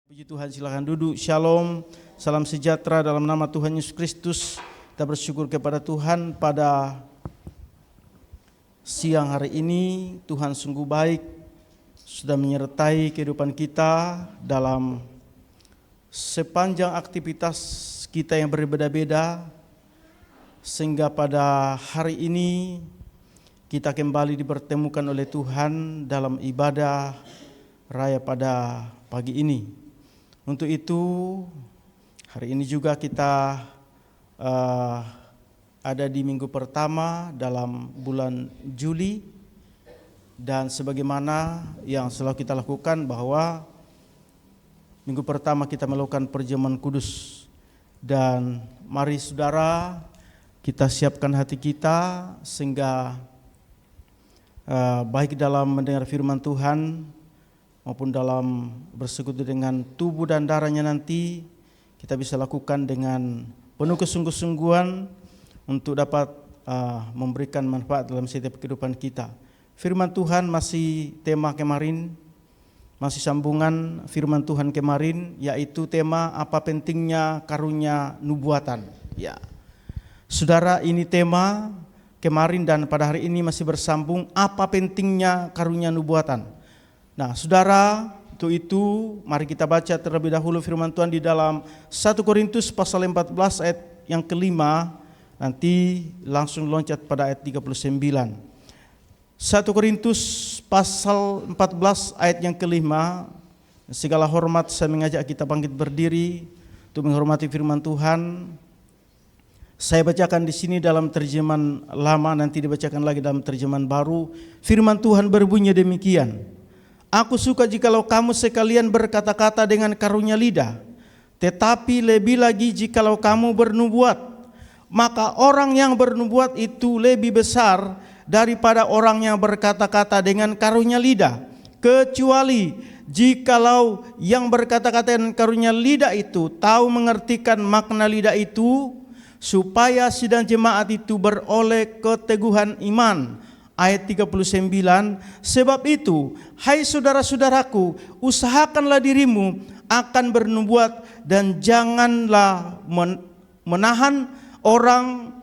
Puji Tuhan, silakan duduk. Shalom, salam sejahtera dalam nama Tuhan Yesus Kristus. Kita bersyukur kepada Tuhan pada siang hari ini. Tuhan sungguh baik, sudah menyertai kehidupan kita dalam sepanjang aktivitas kita yang berbeda-beda, sehingga pada hari ini kita kembali dipertemukan oleh Tuhan dalam ibadah raya pada pagi ini. Untuk itu hari ini juga kita ada di minggu pertama dalam bulan Juli, dan sebagaimana yang selalu kita lakukan bahwa minggu pertama kita melakukan perjamuan kudus. Dan mari saudara, kita siapkan hati kita sehingga baik dalam mendengar firman Tuhan maupun dalam bersekutu dengan tubuh dan darahnya nanti, kita bisa lakukan dengan penuh kesungguh-sungguhan untuk dapat memberikan manfaat dalam setiap kehidupan kita. Firman Tuhan masih tema kemarin, masih sambungan firman Tuhan kemarin, yaitu tema apa pentingnya karunia nubuatan. Ya, saudara, ini tema kemarin dan pada hari ini masih bersambung, apa pentingnya karunia nubuatan. Nah, saudara, untuk itu mari kita baca terlebih dahulu firman Tuhan di dalam 1 Korintus pasal 14 ayat yang kelima, nanti langsung loncat pada ayat 39. 1 Korintus pasal 14 ayat yang kelima. Segala hormat saya mengajak kita bangkit berdiri untuk menghormati firman Tuhan. Saya bacakan di sini dalam terjemahan lama, nanti dibacakan lagi dalam terjemahan baru. Firman Tuhan berbunyi demikian. Aku suka jikalau kamu sekalian berkata-kata dengan karunia lidah, tetapi lebih lagi jikalau kamu bernubuat. Maka orang yang bernubuat itu lebih besar daripada orang yang berkata-kata dengan karunia lidah. Kecuali jikalau yang berkata-kata dengan karunia lidah itu tahu mengertikan makna lidah itu, supaya sidang jemaat itu beroleh keteguhan iman. Ayat 39, sebab itu, hai saudara-saudaraku, usahakanlah dirimu akan bernubuat dan janganlah menahan orang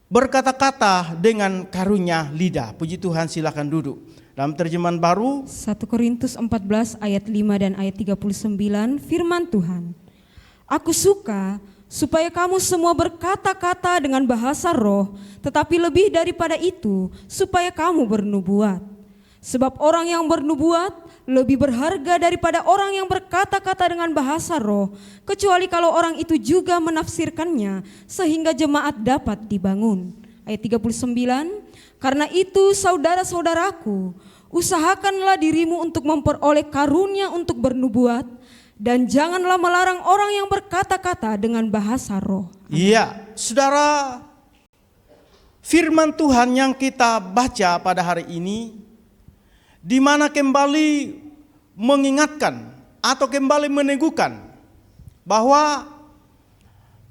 berkata-kata dengan karunia lidah. Puji Tuhan, silakan duduk. Dalam terjemahan baru 1 Korintus 14 ayat 5 dan ayat 39, firman Tuhan. Aku suka supaya kamu semua berkata-kata dengan bahasa roh, tetapi lebih daripada itu, supaya kamu bernubuat. Sebab orang yang bernubuat lebih berharga daripada orang yang berkata-kata dengan bahasa roh, kecuali kalau orang itu juga menafsirkannya, sehingga jemaat dapat dibangun. Ayat 39, karena itu saudara-saudaraku, usahakanlah dirimu untuk memperoleh karunia untuk bernubuat, dan janganlah melarang orang yang berkata-kata dengan bahasa roh. Iya, saudara, firman Tuhan yang kita baca pada hari ini, di mana kembali mengingatkan atau kembali meneguhkan bahwa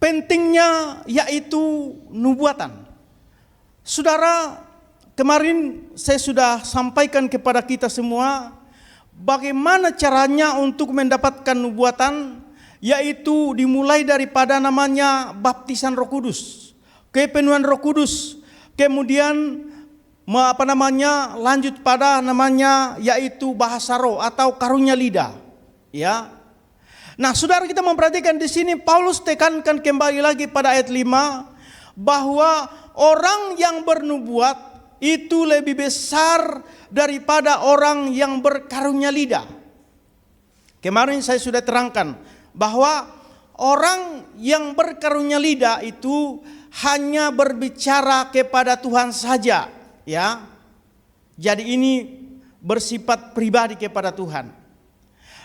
pentingnya yaitu nubuatan. Saudara, kemarin saya sudah sampaikan kepada kita semua bagaimana caranya untuk mendapatkan nubuatan, yaitu dimulai daripada namanya baptisan Roh Kudus, kepenuhan Roh Kudus, kemudian lanjut pada namanya yaitu bahasa roh atau karunia lidah. Ya. Nah, saudara, kita memperhatikan di sini Paulus tekankan kembali lagi pada ayat 5 bahwa orang yang bernubuat itu lebih besar daripada orang yang berkarunia lidah. Kemarin saya sudah terangkan bahwa orang yang berkarunia lidah itu hanya berbicara kepada Tuhan saja, ya. Jadi ini bersifat pribadi kepada Tuhan.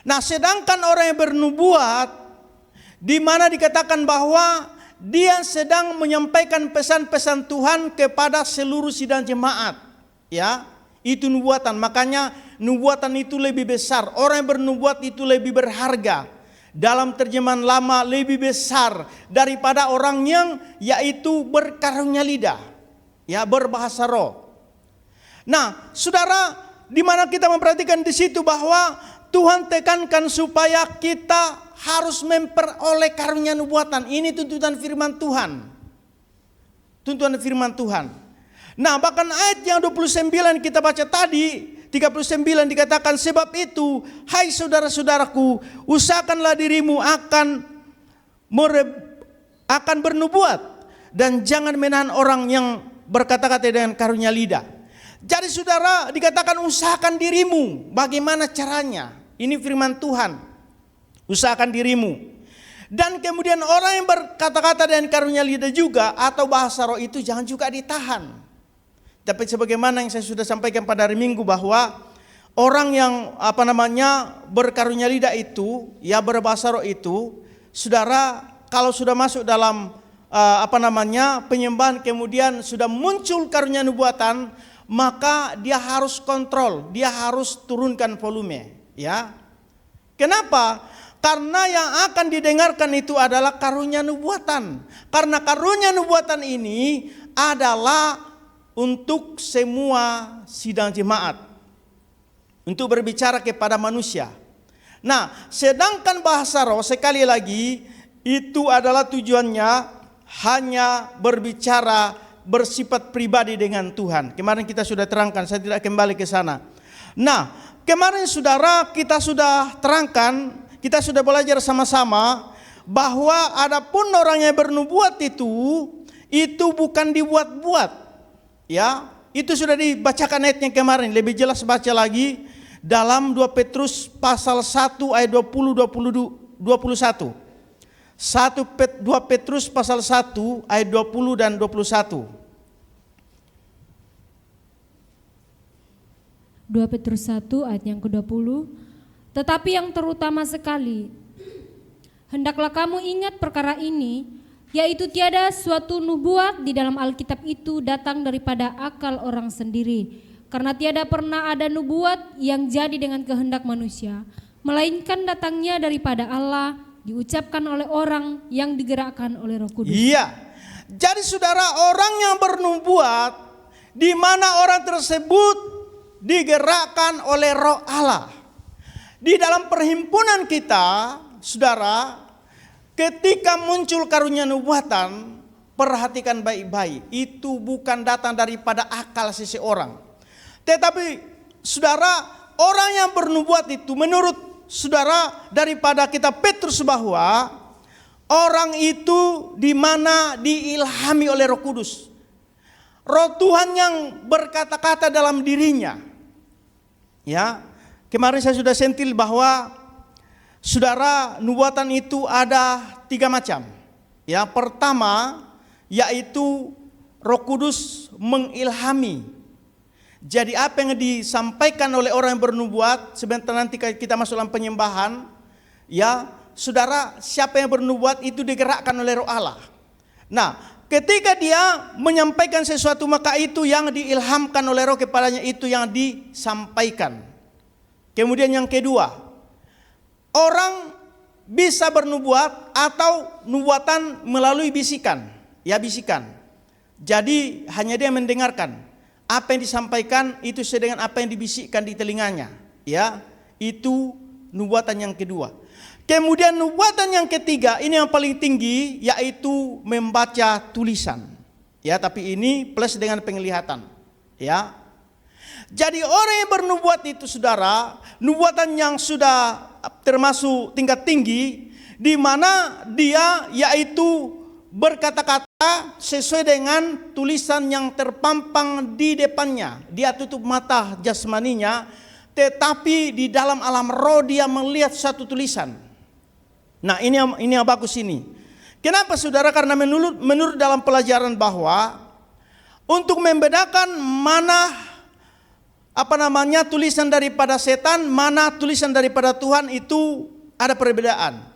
Nah, sedangkan orang yang bernubuat, di mana dikatakan bahwa dia sedang menyampaikan pesan-pesan Tuhan kepada seluruh sidang jemaat, ya. Itu nubuatan, makanya nubuatan itu lebih besar. Orang yang bernubuat itu lebih berharga. Dalam terjemahan lama lebih besar daripada orang yang yaitu berkarunia lidah, ya, berbahasa roh. Nah, saudara, di mana kita memperhatikan di situ bahwa Tuhan tekankan supaya kita harus memperoleh karunia nubuatan. Ini tuntutan firman Tuhan. Tuntutan firman Tuhan. Nah, bahkan ayat yang 29 kita baca tadi, 39 dikatakan, sebab itu, hai saudara-saudaraku, usahakanlah dirimu akan bernubuat, dan jangan menahan orang yang berkata-kata dengan karunia lidah. Jadi saudara, dikatakan usahakan dirimu. Bagaimana caranya? Ini firman Tuhan. Usahakan dirimu. Dan kemudian orang yang berkata-kata dengan karunia lidah juga atau bahasa roh itu jangan juga ditahan. Tapi sebagaimana yang saya sudah sampaikan pada hari Minggu, bahwa orang yang berkarunia lidah itu, ya berbahasa roh itu, saudara, kalau sudah masuk dalam penyembahan, kemudian sudah muncul karunia nubuatan, maka dia harus kontrol, dia harus turunkan volume, ya. Kenapa? Karena yang akan didengarkan itu adalah karunia nubuatan. Karena karunia nubuatan ini adalah untuk semua sidang jemaat, untuk berbicara kepada manusia. Nah, sedangkan bahasa roh sekali lagi itu adalah tujuannya hanya berbicara bersifat pribadi dengan Tuhan. Kemarin kita sudah terangkan, saya tidak kembali ke sana. Nah, kemarin saudara kita sudah terangkan, kita sudah belajar sama-sama bahwa adapun orang yang bernubuat itu bukan dibuat-buat. Ya, itu sudah dibacakan ayatnya kemarin, lebih jelas baca lagi dalam 2 Petrus pasal 1 ayat 20 21. 2 Petrus pasal 1 ayat 20 dan 21. 2 Petrus 1 ayat yang ke-20. Tetapi yang terutama sekali, hendaklah kamu ingat perkara ini, yaitu tiada suatu nubuat di dalam Alkitab itu datang daripada akal orang sendiri. Karena tiada pernah ada nubuat yang jadi dengan kehendak manusia, melainkan datangnya daripada Allah, diucapkan oleh orang yang digerakkan oleh Roh Kudus. Iya. Jadi saudara, orang yang bernubuat, di mana orang tersebut digerakkan oleh Roh Allah. Di dalam perhimpunan kita, saudara, ketika muncul karunia nubuatan, perhatikan baik-baik, itu bukan datang daripada akal seseorang. Tetapi saudara, orang yang bernubuat itu menurut saudara daripada kitab Petrus, bahwa orang itu di mana diilhami oleh Roh Kudus. Roh Tuhan yang berkata-kata dalam dirinya. Ya, kemarin saya sudah sentil bahwa saudara, nubuatan itu ada 3 macam. Ya, pertama yaitu Roh Kudus mengilhami. Jadi apa yang disampaikan oleh orang yang bernubuat, sebentar nanti kita masuk dalam penyembahan, ya, saudara, siapa yang bernubuat itu digerakkan oleh Roh Allah. Nah, ketika dia menyampaikan sesuatu, maka itu yang diilhamkan oleh Roh kepadanya, itu yang disampaikan. Kemudian yang kedua, orang bisa bernubuat atau nubuatan melalui bisikan, ya bisikan. Jadi hanya dia mendengarkan. Apa yang disampaikan itu sesuai dengan apa yang dibisikkan di telinganya, ya. Itu nubuatan yang kedua. Kemudian nubuatan yang ketiga, ini yang paling tinggi, yaitu membaca tulisan. Ya, tapi ini plus dengan penglihatan, ya. Jadi orang yang bernubuat itu saudara, nubuatan yang sudah termasuk tingkat tinggi, di mana dia yaitu berkata-kata sesuai dengan tulisan yang terpampang di depannya. Dia tutup mata jasmaninya, tetapi di dalam alam roh dia melihat satu tulisan. Nah, ini yang bagus ini. Kenapa saudara? Karena menurut dalam pelajaran bahwa untuk membedakan mana tulisan daripada setan, mana tulisan daripada Tuhan, itu ada perbedaan.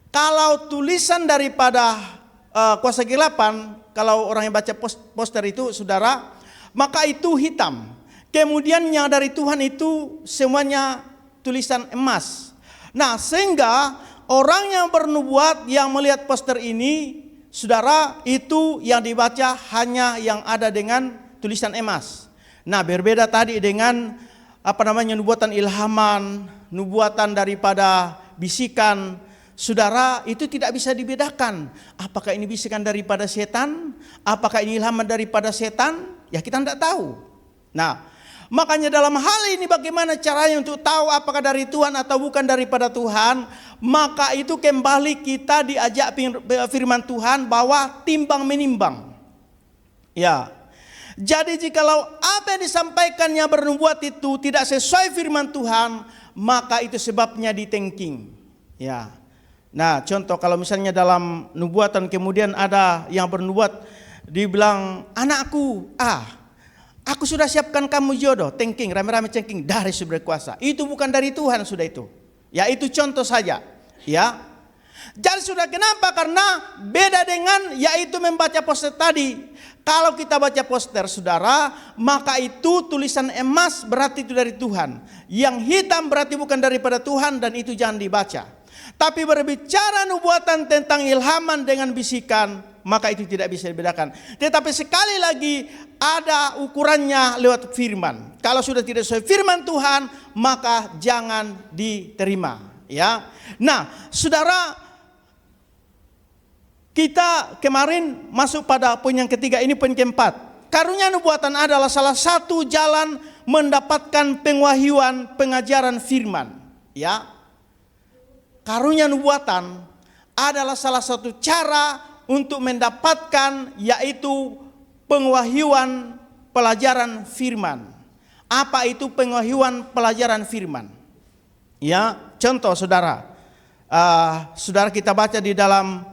Kalau tulisan daripada kuasa kegelapan, kalau orang yang baca poster itu saudara, maka itu hitam. Kemudian yang dari Tuhan itu semuanya tulisan emas. Nah, sehingga orang yang bernubuat yang melihat poster ini, saudara, itu yang dibaca hanya yang ada dengan tulisan emas. Nah, berbeda tadi dengan nubuatan ilhaman, nubuatan daripada bisikan, saudara, itu tidak bisa dibedakan. Apakah ini bisikan daripada setan? Apakah ini ilhaman daripada setan? Ya kita tidak tahu. Nah, makanya dalam hal ini bagaimana caranya untuk tahu apakah dari Tuhan atau bukan daripada Tuhan? Maka itu kembali kita diajak firman Tuhan bahwa timbang menimbang. Ya. Jadi jikalau apa yang disampaikan yang bernubuat itu tidak sesuai firman Tuhan, maka itu sebabnya ditengking. Ya. Nah, contoh kalau misalnya dalam nubuatan kemudian ada yang bernubuat dibilang, anakku, aku sudah siapkan kamu jodoh, tengking, rame-rame cengking dari sumber kuasa. Itu bukan dari Tuhan sudah itu. Ya, itu contoh saja. Ya. Jadi sudah kenapa? Karena beda dengan yaitu membaca poster tadi. Kalau kita baca poster saudara, maka itu tulisan emas berarti itu dari Tuhan. Yang hitam berarti bukan daripada Tuhan dan itu jangan dibaca. Tapi berbicara nubuatan tentang ilhaman dengan bisikan, maka itu tidak bisa dibedakan. Tetapi sekali lagi ada ukurannya lewat firman. Kalau sudah tidak sesuai firman Tuhan, maka jangan diterima. Ya. Nah, saudara, kita kemarin masuk pada poin yang ketiga, ini poin keempat. Karunia nubuatan adalah salah satu jalan mendapatkan pengwahyuan pengajaran firman. Ya. Karunia nubuatan adalah salah satu cara untuk mendapatkan yaitu pengwahyuan pelajaran firman. Apa itu pengwahyuan pelajaran firman? Ya, contoh saudara. Saudara kita baca di dalam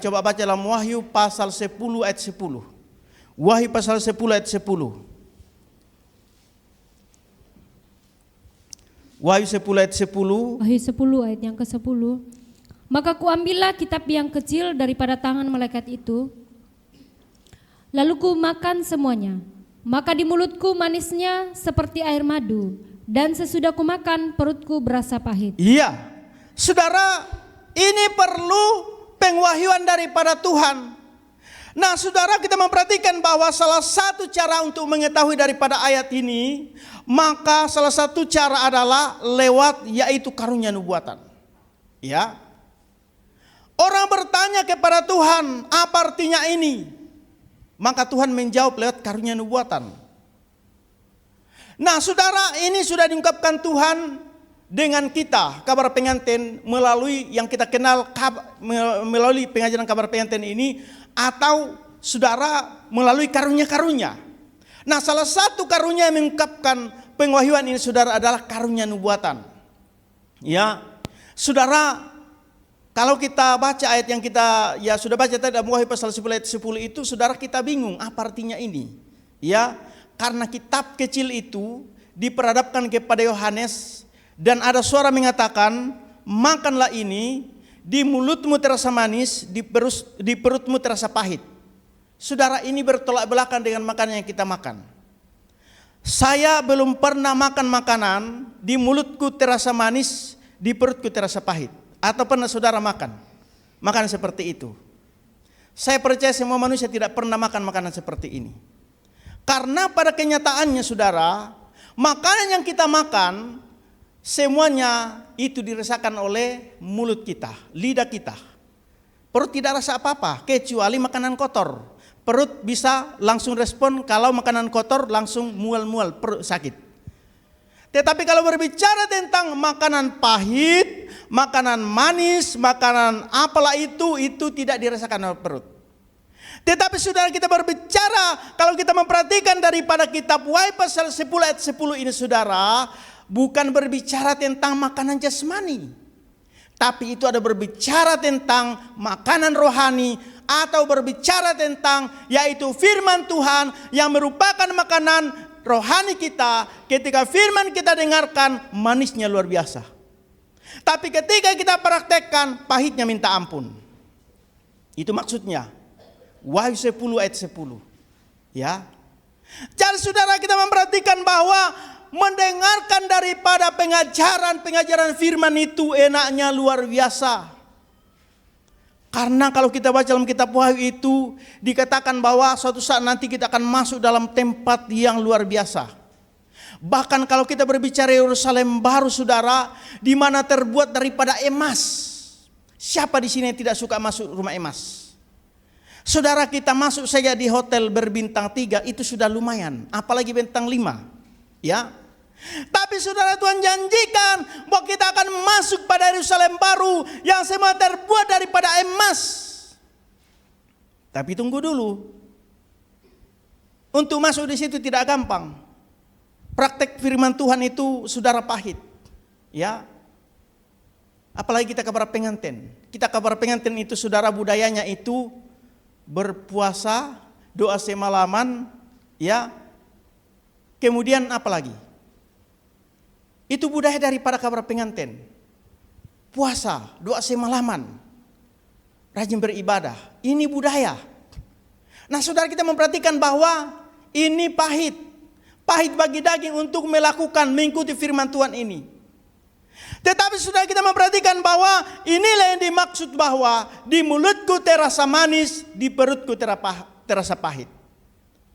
coba baca dalam Wahyu pasal 10 ayat 10. Wahyu pasal 10 ayat 10. Wahyu 10 ayat 10. Wahyu 10 ayat yang ke-10. Maka kuambillah kitab yang kecil daripada tangan malaikat itu, lalu ku makan semuanya. Maka di mulutku manisnya seperti air madu, dan sesudah ku makan perutku berasa pahit. Iya, saudara, ini perlu pengwahyuan daripada Tuhan. Nah, saudara, kita memperhatikan bahwa salah satu cara untuk mengetahui daripada ayat ini, maka salah satu cara adalah lewat yaitu karunia nubuatan. Ya. Orang bertanya kepada Tuhan, apa artinya ini? Maka Tuhan menjawab lewat karunia nubuatan. Nah, saudara, ini sudah diungkapkan Tuhan dengan kita, kabar pengantin, melalui yang kita kenal melalui pengajaran kabar pengantin ini, atau saudara melalui karunia-karunia. Nah, salah satu karunia yang mengungkapkan pengwahyuan ini saudara adalah karunia nubuatan. Ya, saudara, kalau kita baca ayat yang kita sudah baca tadi dalam Wahyu pasal 10 ayat 10 itu, saudara, kita bingung apa artinya ini. Ya, karena kitab kecil itu diperhadapkan kepada Yohanes. Dan ada suara mengatakan, makanlah ini, di mulutmu terasa manis, di perutmu terasa pahit. Saudara, ini bertolak belakang dengan makanan yang kita makan. Saya belum pernah makan makanan, di mulutku terasa manis, di perutku terasa pahit. Atau pernah saudara makan makanan seperti itu? Saya percaya semua manusia tidak pernah makan makanan seperti ini. Karena pada kenyataannya saudara, makanan yang kita makan, semuanya itu dirasakan oleh mulut kita, lidah kita. Perut tidak rasa apa-apa, kecuali makanan kotor. Perut bisa langsung respon, kalau makanan kotor langsung mual-mual, perut sakit. Tetapi kalau berbicara tentang makanan pahit, makanan manis, makanan apalah itu tidak dirasakan oleh perut. Tetapi saudara, kita berbicara, kalau kita memperhatikan daripada kitab Wahyu pasal 10 ayat 10 ini saudara, bukan berbicara tentang makanan jasmani, tapi itu ada berbicara tentang makanan rohani, atau berbicara tentang yaitu firman Tuhan yang merupakan makanan rohani kita. Ketika firman kita dengarkan, manisnya luar biasa. Tapi ketika kita praktekkan, pahitnya minta ampun. Itu maksudnya Wahyu 10 ayat 10. Ya. Jadi saudara, kita memperhatikan bahwa mendengarkan daripada pengajaran firman itu enaknya luar biasa. Karena kalau kita baca dalam kitab Wahyu itu dikatakan bahwa suatu saat nanti kita akan masuk dalam tempat yang luar biasa. Bahkan kalau kita berbicara Yerusalem baru saudara, di mana terbuat daripada emas. Siapa di sini yang tidak suka masuk rumah emas? Saudara, kita masuk saja di hotel berbintang 3 itu sudah lumayan, apalagi bintang 5, ya. Tapi saudara, Tuhan janjikan bahwa kita akan masuk pada Yerusalem baru yang semua terbuat daripada emas. Tapi tunggu dulu. Untuk masuk di situ tidak gampang. Praktek firman Tuhan itu saudara pahit, ya. Apalagi kita kabar pengantin. Kita kabar pengantin itu saudara budayanya itu berpuasa, doa semalaman, ya. Kemudian apa lagi? Itu budaya daripada kabar pengantin. Puasa, doa semalaman, rajin beribadah. Ini budaya. Nah saudara, kita memperhatikan bahwa ini pahit. Pahit bagi daging untuk mengikuti firman Tuhan ini. Tetapi sudah kita memperhatikan bahwa inilah yang dimaksud bahwa di mulutku terasa manis, di perutku terasa pahit.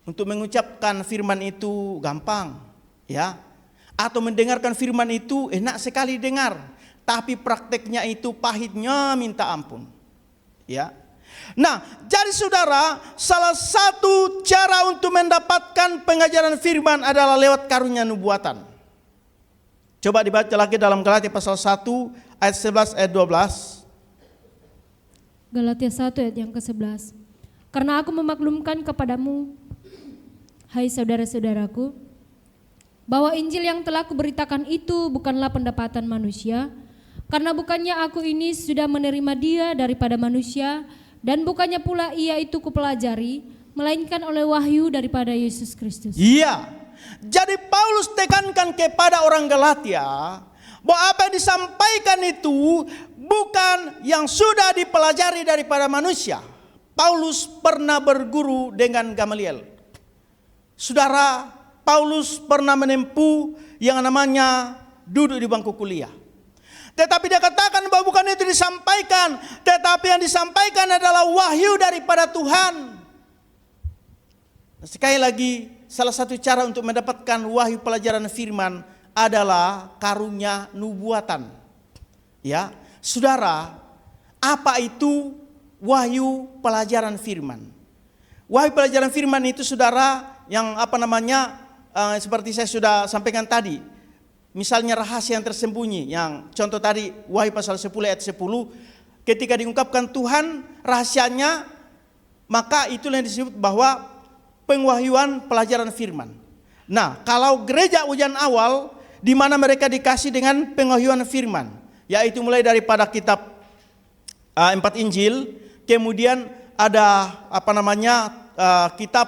Untuk mengucapkan firman itu gampang, ya. Atau mendengarkan firman itu enak sekali dengar, tapi prakteknya itu pahitnya minta ampun, ya. Nah, jadi saudara, salah satu cara untuk mendapatkan pengajaran firman adalah lewat karunia nubuatan. Coba dibaca lagi dalam Galatia pasal 1 ayat 11 ayat 12. Galatia 1 ayat yang ke-11. Karena aku memaklumkan kepadamu, hai saudara-saudaraku, bahwa Injil yang telah kuberitakan itu bukanlah pendapatan manusia, karena bukannya aku ini sudah menerima dia daripada manusia, dan bukannya pula ia itu kupelajari, melainkan oleh wahyu daripada Yesus Kristus. Iya, jadi Paulus tekankan kepada orang Galatia bahwa apa yang disampaikan itu bukan yang sudah dipelajari daripada manusia. Paulus pernah berguru dengan Gamaliel. Saudara, Paulus pernah menempuh yang namanya duduk di bangku kuliah. Tetapi dia katakan bahwa bukan itu disampaikan, tetapi yang disampaikan adalah wahyu daripada Tuhan. Sekali lagi, salah satu cara untuk mendapatkan wahyu pelajaran firman adalah karunia nubuatan. Ya, saudara, apa itu wahyu pelajaran firman? Wahyu pelajaran firman itu saudara yang seperti saya sudah sampaikan tadi, misalnya rahasia yang tersembunyi, yang contoh tadi Wahyu pasal 10 ayat 10, ketika diungkapkan Tuhan rahasianya, maka itulah yang disebut bahwa pengwahyuan pelajaran firman. Nah, kalau gereja ujian awal, di mana mereka dikasih dengan pengwahyuan firman, yaitu mulai daripada kitab 4 Injil, kemudian ada kitab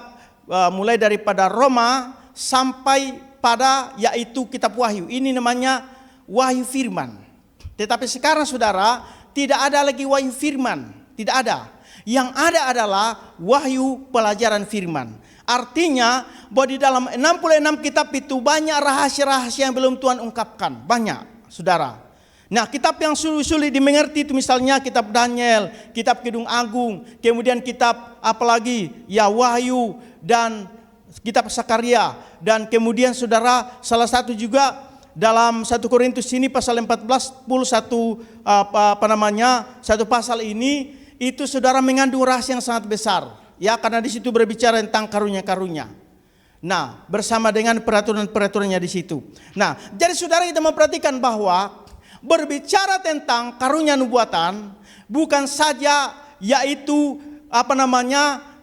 mulai daripada Roma sampai pada yaitu kitab Wahyu. Ini namanya wahyu firman. Tetapi sekarang saudara, tidak ada lagi wahyu firman, tidak ada. Yang ada adalah wahyu pelajaran firman. Artinya bahwa di dalam 66 kitab itu banyak rahasia-rahasia yang belum Tuhan ungkapkan, banyak saudara. Nah, kitab yang sulit dimengerti itu misalnya kitab Daniel, kitab Kidung Agung, kemudian kitab apalagi ya Wahyu dan kitab Sakaria, dan kemudian saudara salah satu juga dalam 1 Korintus ini pasal 14 satu pasal ini itu saudara mengandung rahasia yang sangat besar, ya, karena di situ berbicara tentang karunia-karunia. Nah, bersama dengan peraturan-peraturannya di situ. Nah, jadi saudara kita memperhatikan bahwa berbicara tentang karunia nubuatan bukan saja yaitu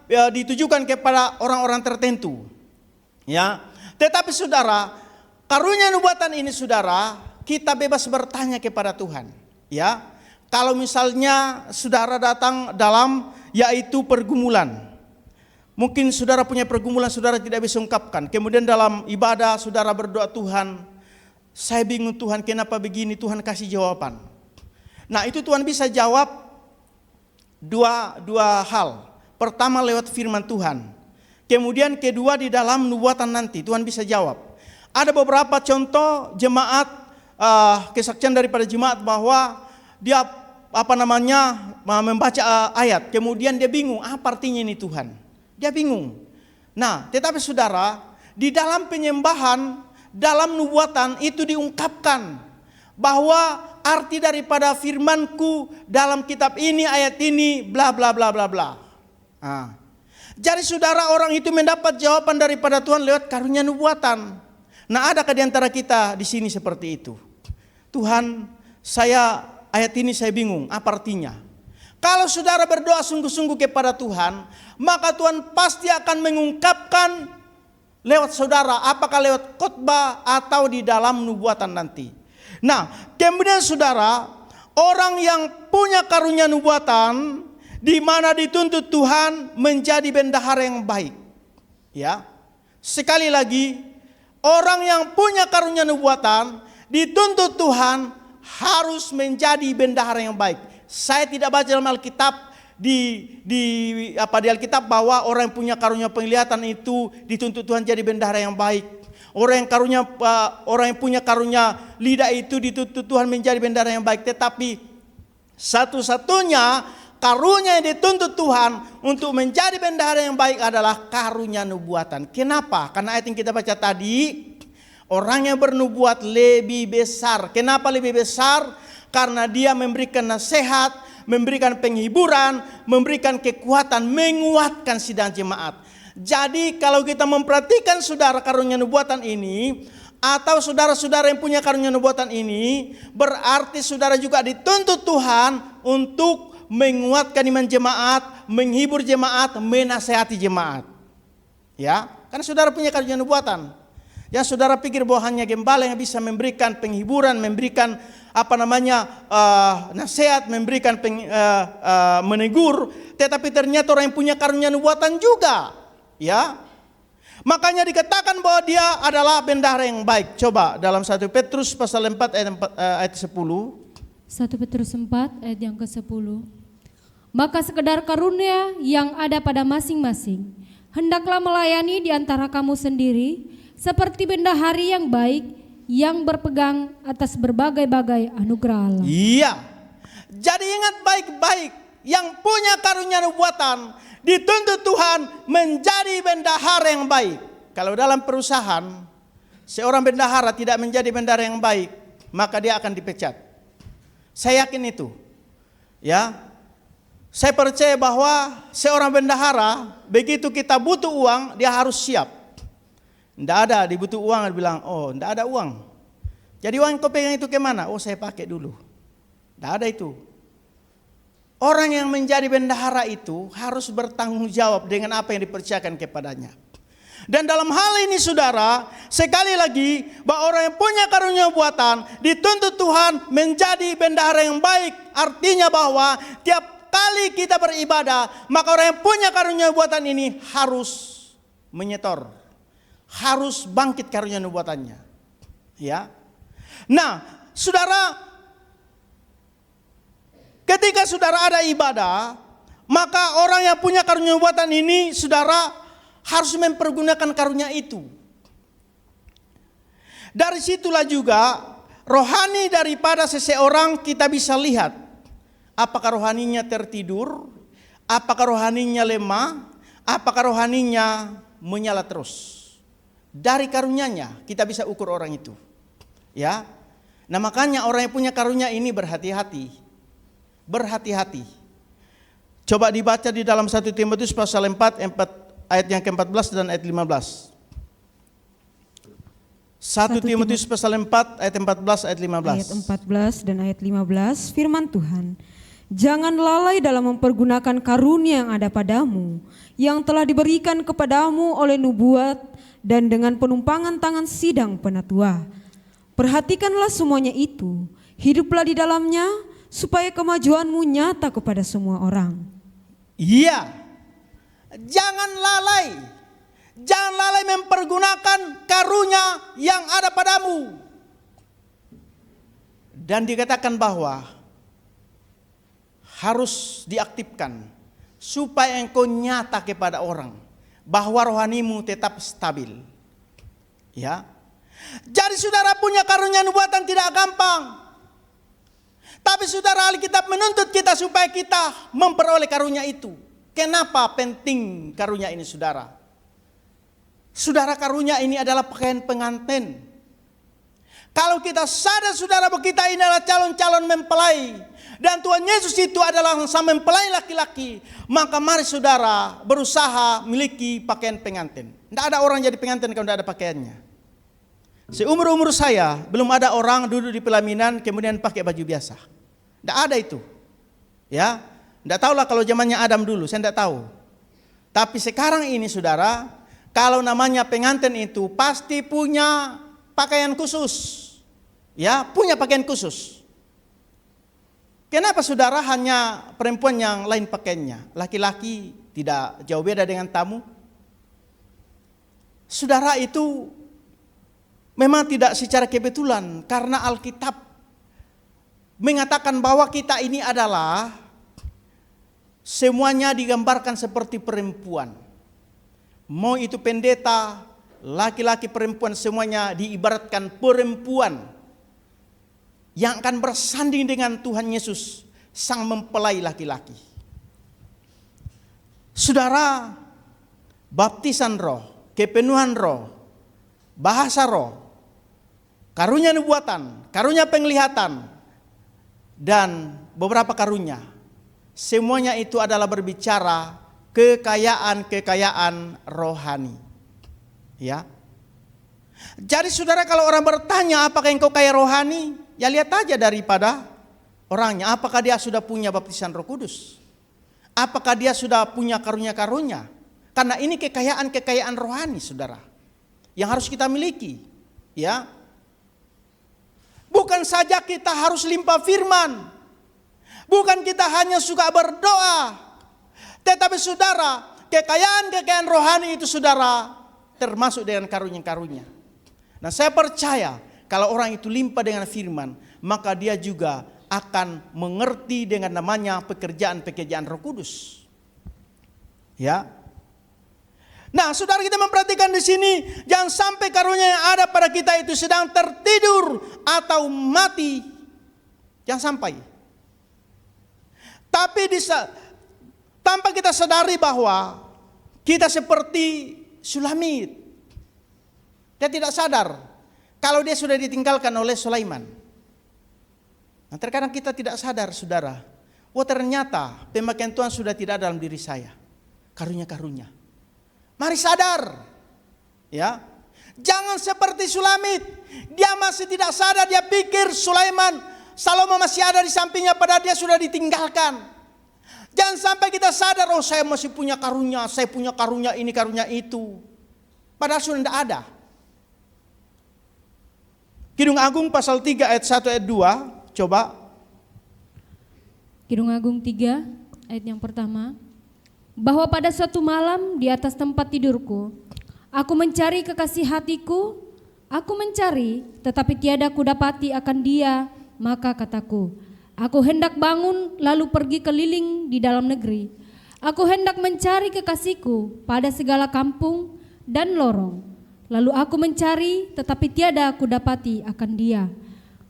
ditujukan kepada orang-orang tertentu, ya. Tetapi saudara, karunia nubuatan ini saudara, kita bebas bertanya kepada Tuhan, ya. Kalau misalnya saudara datang dalam yaitu pergumulan, mungkin saudara punya pergumulan saudara tidak bisa ungkapkan. Kemudian dalam ibadah saudara berdoa, Tuhan, saya bingung Tuhan, kenapa begini, Tuhan kasih jawaban. Nah, itu Tuhan bisa jawab dua hal. Pertama lewat firman Tuhan. Kemudian kedua di dalam nubuatan nanti Tuhan bisa jawab. Ada beberapa contoh jemaat, kesaksian daripada jemaat bahwa dia membaca ayat, kemudian dia bingung apa artinya ini Tuhan. Dia bingung. Nah, tetapi saudara, di dalam penyembahan, dalam nubuatan itu diungkapkan bahwa arti daripada firman-Ku dalam kitab ini, ayat ini, bla bla bla bla bla. Jadi saudara, orang itu mendapat jawaban daripada Tuhan lewat karunia nubuatan. Nah, adakah di antara kita di sini seperti itu? Tuhan, ayat ini saya bingung, apa artinya? Kalau saudara berdoa sungguh-sungguh kepada Tuhan, maka Tuhan pasti akan mengungkapkan lewat saudara, apakah lewat khotbah atau di dalam nubuatan nanti. Nah, kemudian saudara, orang yang punya karunia nubuatan, di mana dituntut Tuhan menjadi bendahara yang baik. Ya, sekali lagi, orang yang punya karunia nubuatan, dituntut Tuhan harus menjadi bendahara yang baik. Saya tidak baca dalam Alkitab di Alkitab bahwa orang yang punya karunia penglihatan itu dituntut Tuhan jadi bendahara yang baik. Orang yang punya karunia lidah itu dituntut Tuhan menjadi bendahara yang baik. Tetapi satu-satunya karunia yang dituntut Tuhan untuk menjadi bendahara yang baik adalah karunia nubuatan. Kenapa? Karena ayat yang kita baca tadi, orang yang bernubuat lebih besar. Kenapa lebih besar? Karena dia memberikan nasihat, memberikan penghiburan, memberikan kekuatan, menguatkan sidang jemaat. Jadi kalau kita memperhatikan saudara karunia nubuatan ini, atau saudara-saudara yang punya karunia nubuatan ini, berarti saudara juga dituntut Tuhan untuk menguatkan iman jemaat, menghibur jemaat, menasehati jemaat. Ya, karena saudara punya karunia nubuatan. Yang saudara pikir bahwa hanya gembala yang bisa memberikan penghiburan, memberikan nasihat, memberikan menegur, tetapi ternyata orang yang punya karunia nubuatan juga. Ya, makanya dikatakan bahwa dia adalah bendahara yang baik. Coba dalam 1 Petrus pasal 4 ayat 10. 1 Petrus 4 ayat yang ke-10. Maka sekedar karunia yang ada pada masing-masing, hendaklah melayani di antara kamu sendiri seperti bendahari yang baik yang berpegang atas berbagai-bagai anugerah Allah. Iya. Jadi ingat baik-baik, yang punya karunia nubuatan dituntut Tuhan menjadi bendahara yang baik. Kalau dalam perusahaan, seorang bendahara tidak menjadi bendahara yang baik, maka dia akan dipecat. Saya yakin itu. Ya. Saya percaya bahwa seorang bendahara, begitu kita butuh uang, dia harus siap. Tidak ada dibutuh uang, dia bilang, oh tidak ada uang. Jadi uang yang kau pegang itu kemana? Oh saya pakai dulu. Tidak ada itu. Orang yang menjadi bendahara itu harus bertanggung jawab dengan apa yang dipercayakan kepadanya. Dan dalam hal ini saudara, sekali lagi, bahwa orang yang punya karunia nubuatan dituntut Tuhan menjadi bendahara yang baik. Artinya bahwa tiap kali kita beribadah, maka orang yang punya karunia nubuatan ini harus menyetor, harus bangkit karunia nubuatannya. Ya. Nah, saudara, ketika saudara ada ibadah, maka orang yang punya karunia nubuatan ini, saudara harus mempergunakan karunia itu. Dari situlah juga rohani daripada seseorang kita bisa lihat. Apakah rohaninya tertidur, apakah rohaninya lemah, apakah rohaninya menyala terus. Dari karunianya kita bisa ukur orang itu. Ya. Nah makanya orang yang punya karunia ini berhati-hati. Berhati-hati. Coba dibaca di dalam 1 Timotius pasal 4 ayat yang ke-14 dan ayat 15. 1 Timotius pasal 4 ayat 14 ayat 15. Ayat 14 dan ayat 15, firman Tuhan. Jangan lalai dalam mempergunakan karunia yang ada padamu, yang telah diberikan kepadamu oleh nubuat dan dengan penumpangan tangan sidang penatua. Perhatikanlah semuanya itu, hiduplah di dalamnya, supaya kemajuanmu nyata kepada semua orang. Iya, jangan lalai. Jangan lalai mempergunakan karunia yang ada padamu. Dan dikatakan bahwa harus diaktifkan supaya engkau nyata kepada orang bahwa rohanimu tetap stabil. Ya. Jadi saudara punya karunia nubuatan tidak gampang. Tapi saudara, Alkitab menuntut kita supaya kita memperoleh karunia itu. Kenapa penting karunia ini saudara? Saudara, karunia ini adalah pakaian pengantin. Kalau kita sadar saudara bahwa kita ini adalah calon-calon mempelai, dan Tuhan Yesus itu adalah sang mempelai laki-laki, maka mari saudara berusaha miliki pakaian pengantin. Tidak ada orang jadi pengantin kalau tidak ada pakaiannya. Seumur-umur saya belum ada orang duduk di pelaminan kemudian pakai baju biasa. Tidak ada itu. Ya, tidak tahulah kalau zamannya Adam dulu, saya tidak tahu. Tapi sekarang ini saudara, kalau namanya pengantin itu pasti punya pakaian khusus. Ya, punya pakaian khusus. Kenapa saudara hanya perempuan yang lain pakaiannya? Laki-laki tidak jauh beda dengan tamu. Saudara, itu memang tidak secara kebetulan, karena Alkitab mengatakan bahwa kita ini adalah semuanya digambarkan seperti perempuan. Mau itu pendeta, laki-laki, perempuan, semuanya diibaratkan perempuan yang akan bersanding dengan Tuhan Yesus, sang mempelai laki-laki. Saudara, baptisan roh, kepenuhan roh, bahasa roh, karunia nubuatan, karunia penglihatan, dan beberapa karunia, semuanya itu adalah berbicara kekayaan-kekayaan rohani. Ya. Jadi saudara, kalau orang bertanya apakah engkau kaya rohani, ya lihat aja daripada orangnya. Apakah dia sudah punya baptisan Roh Kudus? Apakah dia sudah punya karunia-karunia? Karena ini kekayaan-kekayaan rohani saudara, yang harus kita miliki. Ya. Bukan saja kita harus limpah firman, bukan kita hanya suka berdoa, tetapi saudara, kekayaan-kekayaan rohani itu saudara termasuk dengan karunia-karunia. Nah, saya percaya kalau orang itu limpah dengan firman, maka dia juga akan mengerti dengan namanya pekerjaan-pekerjaan Roh Kudus. Ya. Nah, saudara, kita memperhatikan di sini, jangan sampai karunia yang ada pada kita itu sedang tertidur atau mati. Jangan sampai. Tapi tanpa kita sadari bahwa kita seperti Sulamit. Dia tidak sadar kalau dia sudah ditinggalkan oleh Sulaiman. Nah, terkadang kita tidak sadar saudara, wah ternyata pemakaian Tuhan sudah tidak dalam diri saya. Karunia-karunia. Mari sadar. Ya. Jangan seperti Sulamit. Dia masih tidak sadar, dia pikir Salomo masih ada di sampingnya padahal dia sudah ditinggalkan. Jangan sampai kita sadar, oh saya masih punya karunia, saya punya karunia ini, karunia itu. Padahal sudah tidak ada. Kidung Agung pasal 3 ayat 1 ayat 2, coba. Kidung Agung 3 ayat yang pertama. Bahwa pada suatu malam di atas tempat tidurku, aku mencari kekasih hatiku, aku mencari tetapi tiada kudapati akan dia, maka kataku, aku hendak bangun lalu pergi keliling di dalam negeri. Aku hendak mencari kekasihku pada segala kampung dan lorong. Lalu aku mencari tetapi tiada aku dapati akan dia.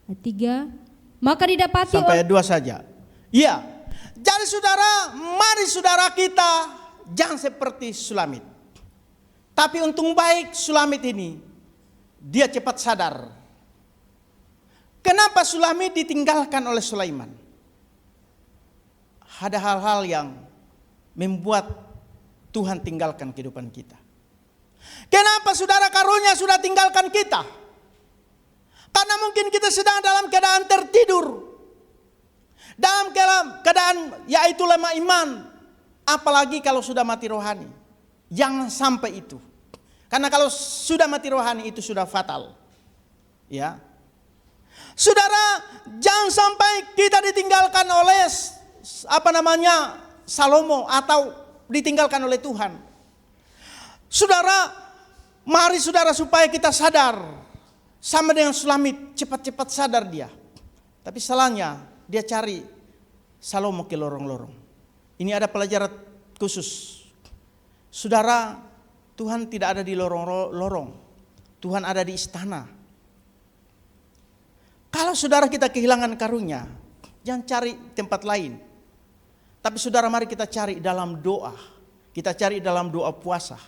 Ayat 3, maka didapati sampai ayat 2 saja. Iya. Jadi saudara, mari saudara kita jangan seperti Sulamit. Tapi untung baik Sulamit ini, dia cepat sadar. Kenapa Sulamit ditinggalkan oleh Sulaiman? Ada hal-hal yang membuat Tuhan tinggalkan kehidupan kita. Kenapa saudara karunia sudah tinggalkan kita? Karena mungkin kita sedang dalam keadaan tertidur. Dalam keadaan yaitu lemah iman. Apalagi kalau sudah mati rohani. Jangan sampai itu. Karena kalau sudah mati rohani itu sudah fatal. Ya. Saudara, jangan sampai kita ditinggalkan oleh Salomo atau ditinggalkan oleh Tuhan. Saudara, mari saudara supaya kita sadar. Sama dengan Sulamit, cepat-cepat sadar dia. Tapi salahnya dia cari Salomo ke lorong-lorong. Ini ada pelajaran khusus. Saudara, Tuhan tidak ada di lorong-lorong. Tuhan ada di istana. Kalau saudara kita kehilangan karunia, jangan cari tempat lain. Tapi saudara, mari kita cari dalam doa. Kita cari dalam doa puasa.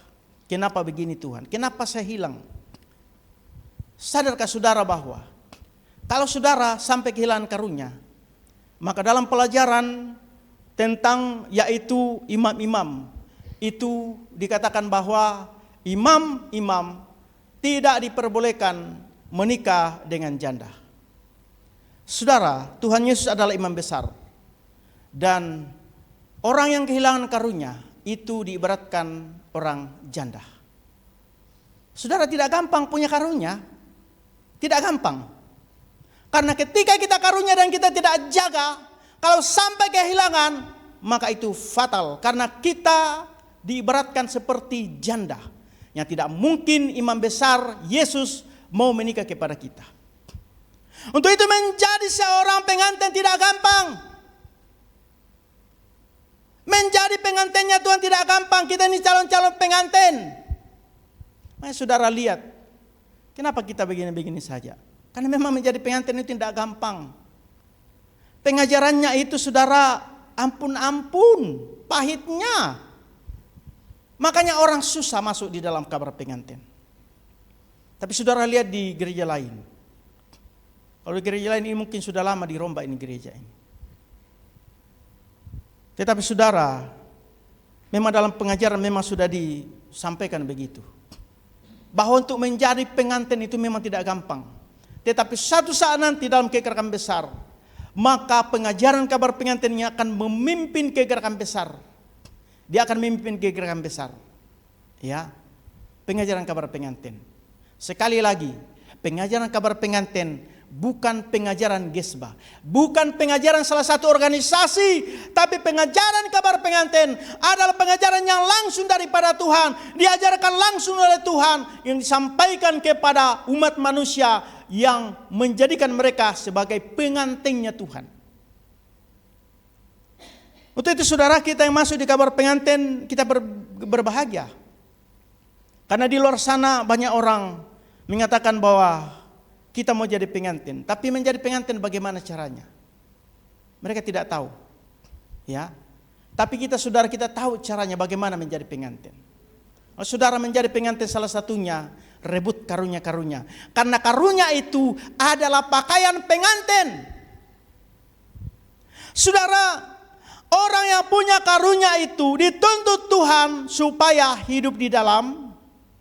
Kenapa begini Tuhan? Kenapa saya hilang? Sadarkah saudara bahwa Kalau saudara sampai kehilangan karunia, maka dalam pelajaran tentang yaitu imam-imam, itu dikatakan bahwa imam-imam tidak diperbolehkan menikah dengan janda. Saudara, Tuhan Yesus adalah imam besar. Dan orang yang kehilangan karunia itu diibaratkan orang janda. Saudara, tidak gampang punya karunia. Tidak gampang. Karena ketika kita karunia dan kita tidak jaga, kalau sampai kehilangan, maka itu fatal. Karena kita diibaratkan seperti janda, yang tidak mungkin imam besar Yesus mau menikah kepada kita. Untuk itu menjadi seorang pengantin tidak gampang. Menjadi pengantinnya Tuhan tidak gampang. Kita ini calon-calon pengantin. Mari saudara lihat, kenapa kita begini-begini saja? Karena memang menjadi pengantin itu tidak gampang. Pengajarannya itu saudara, ampun-ampun, pahitnya. Makanya orang susah masuk di dalam kabar pengantin. Tapi saudara lihat di gereja lain. Kalau di gereja lain ini mungkin sudah lama dirombak ini gereja ini. Tetapi saudara, memang dalam pengajaran memang sudah disampaikan begitu. Bahwa untuk menjadi pengantin itu memang tidak gampang. Tetapi satu saat nanti dalam kegerakan besar, maka pengajaran kabar pengantinnya akan memimpin kegerakan besar. Dia akan memimpin kegerakan besar. Ya, pengajaran kabar pengantin. Sekali lagi, pengajaran kabar pengantin bukan pengajaran gesbah, bukan pengajaran salah satu organisasi, tapi pengajaran kabar pengantin adalah pengajaran yang langsung daripada Tuhan, diajarkan langsung oleh Tuhan, yang disampaikan kepada umat manusia yang menjadikan mereka sebagai pengantinnya Tuhan. Untuk itu saudara, kita yang masuk di kabar pengantin, kita berbahagia. Karena di luar sana banyak orang mengatakan bahwa kita mau jadi pengantin, tapi menjadi pengantin bagaimana caranya? Mereka tidak tahu. Ya. Tapi saudara kita tahu caranya bagaimana menjadi pengantin. Kalau saudara menjadi pengantin, salah satunya rebut karunia-karunia. Karena karunia itu adalah pakaian pengantin. Saudara, orang yang punya karunia itu dituntut Tuhan supaya hidup di dalam,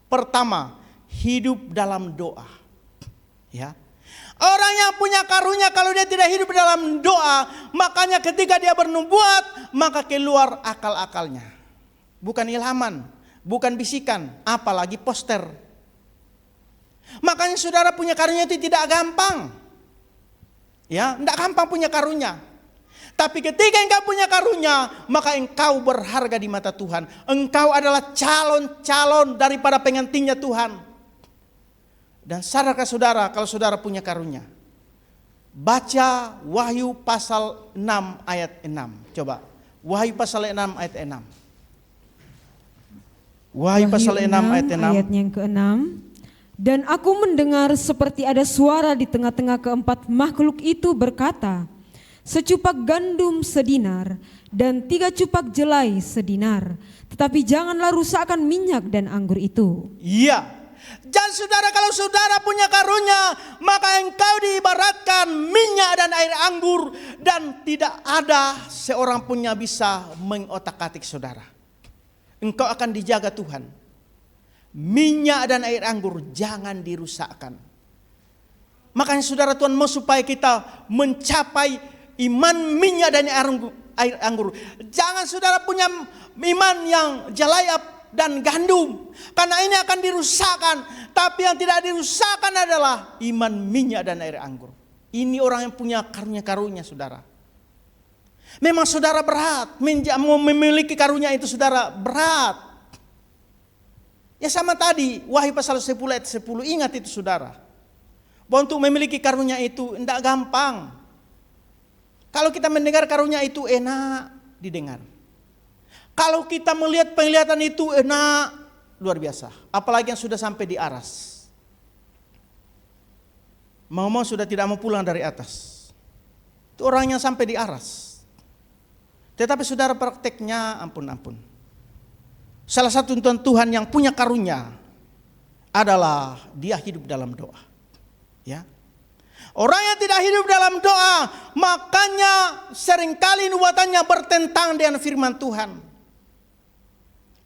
pertama, hidup dalam doa. Ya. Orang yang punya karunia kalau dia tidak hidup dalam doa, makanya ketika dia bernubuat, maka keluar akal-akalnya. Bukan ilhaman, bukan bisikan, apalagi poster. Makanya saudara punya karunia itu tidak gampang. Ya, tidak gampang punya karunia. Tapi ketika engkau punya karunia, maka engkau berharga di mata Tuhan. Engkau adalah calon-calon daripada pengantinnya Tuhan. Dan sadarkah saudara kalau saudara punya karunia? Baca Wahyu pasal 6 ayat 6. Coba. Wahyu pasal 6 ayat 6. Wahyu pasal 6 ayat 6. Ayat yang ke-6. Dan aku mendengar seperti ada suara di tengah-tengah keempat makhluk itu berkata, secupak gandum sedinar dan 3 cupak jelai sedinar. Tetapi janganlah rusakkan minyak dan anggur itu. Iya. Dan saudara, kalau saudara punya karunia, maka engkau diibaratkan minyak dan air anggur, dan tidak ada seorang pun yang bisa mengotak-atik saudara. Engkau akan dijaga Tuhan. Minyak dan air anggur jangan dirusakkan. Makanya saudara, Tuhan mau supaya kita mencapai iman minyak dan air anggur. Jangan saudara punya iman yang jalayap dan gandum, karena ini akan dirusakkan. Tapi yang tidak dirusakkan adalah iman minyak dan air anggur. Ini orang yang punya karunia-karunia saudara. Memang saudara berat, memiliki karunia itu saudara berat. Ya sama tadi Wahyu pasal 10 ayat 10, ingat itu saudara. Bahwa untuk memiliki karunia itu tidak gampang. Kalau kita mendengar karunia itu enak didengar. Kalau kita melihat penglihatan itu enak, luar biasa. Apalagi yang sudah sampai di aras. Mau-mau sudah tidak mau pulang dari atas. Itu orang yang sampai di aras. Tetapi saudara, prakteknya ampun-ampun. Salah satu Tuhan yang punya karunia adalah dia hidup dalam doa. Ya. Orang yang tidak hidup dalam doa, makanya seringkali nubuatannya bertentangan dengan firman Tuhan.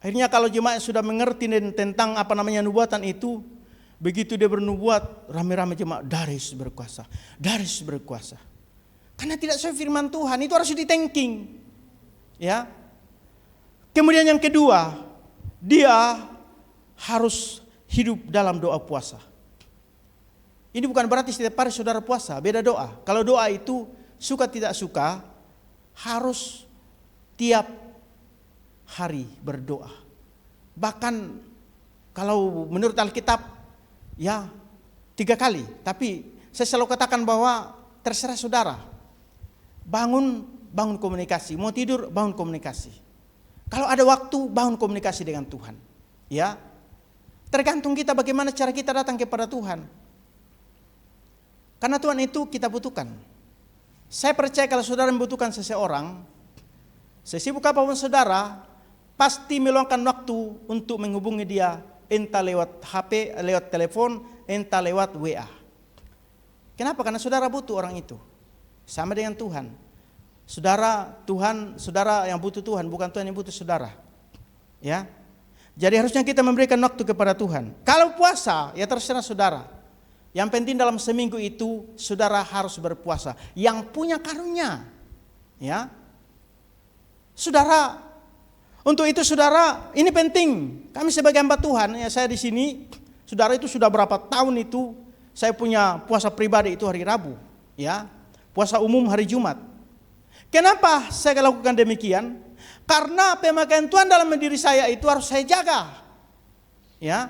Akhirnya kalau jemaat sudah mengerti tentang nubuatan itu, begitu dia bernubuat, rame-rame jemaat Darius berkuasa, Darius berkuasa. Karena tidak sesuai firman Tuhan, itu harus dithinking. Ya. Kemudian yang kedua, dia harus hidup dalam doa puasa. Ini bukan berarti setiap hari saudara puasa, beda doa. Kalau doa itu suka tidak suka, harus tiap hari berdoa. Bahkan kalau menurut Alkitab, ya 3 kali. Tapi saya selalu katakan bahwa terserah saudara. Bangun komunikasi. Mau tidur, bangun komunikasi. Kalau ada waktu, bangun komunikasi dengan Tuhan. Ya, tergantung kita bagaimana cara kita datang kepada Tuhan. Karena Tuhan itu kita butuhkan. Saya percaya kalau saudara membutuhkan seseorang, sesibuk apapun saudara, pasti meluangkan waktu untuk menghubungi dia, entah lewat HP, lewat telepon, entah lewat WA. Kenapa? Karena saudara butuh orang itu. Sama dengan Tuhan. Saudara yang butuh Tuhan, bukan Tuhan yang butuh saudara. Ya. Jadi harusnya kita memberikan waktu kepada Tuhan. Kalau puasa, ya terserah saudara. Yang penting dalam seminggu itu saudara harus berpuasa. Yang punya karunia, ya, saudara. Untuk itu saudara, ini penting. Kami sebagai hamba Tuhan, ya saya di sini, saudara itu sudah berapa tahun itu saya punya puasa pribadi itu hari Rabu, ya, puasa umum hari Jumat. Kenapa saya lakukan demikian? Karena pemakaian Tuhan dalam diri saya itu harus saya jaga, ya,